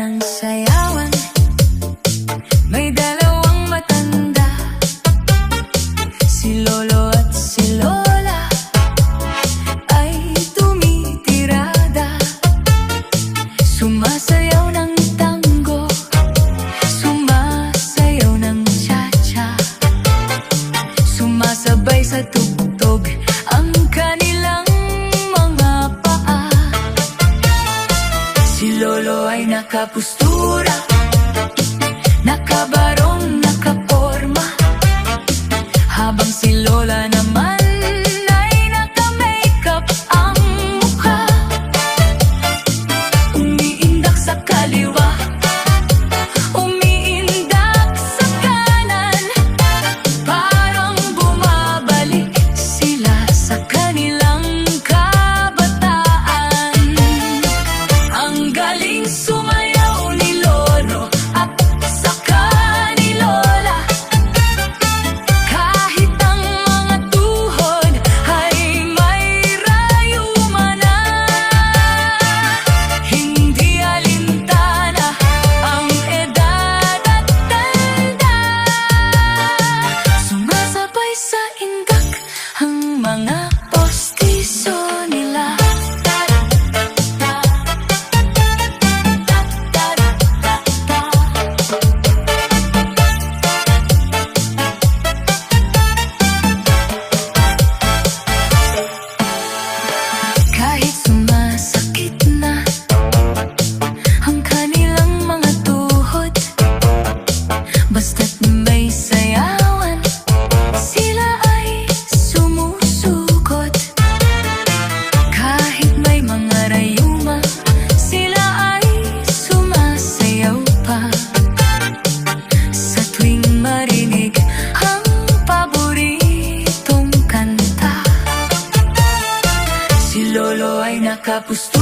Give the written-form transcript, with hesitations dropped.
ng sayawan. May dalawang matanda, si Lolo at si Lola, ay tumitirada. Sumasayaw ng tango, sumasayaw ng cha-cha, sumasabay sa tugtog ang kanilang mga paa. Si Lolo ay nakapustura, nakabarong, nakaporma, habang si Lola naman ay naka-makeup ang mukha. Umiindak sa kaliwa, umiindak sa kanan, parang bumabalik sila sa kanilang kabataan. Ang galing sumayaw ni Lolo at saka ni Lola, kahit ang mga tuhod ay may rayuma na. Hindi alintana ang edad at tanda, sumasabay sa indak ang mga postiso nila. Kahit sumasakit na ang kanilang mga tuhod, basta't may sayawan, sila ay sumusukot. Kahit may mga rayuma, sila ay sumasayaw pa. Sa tuwing marinig ang paboritong kanta, si Lolo ay nakapustura,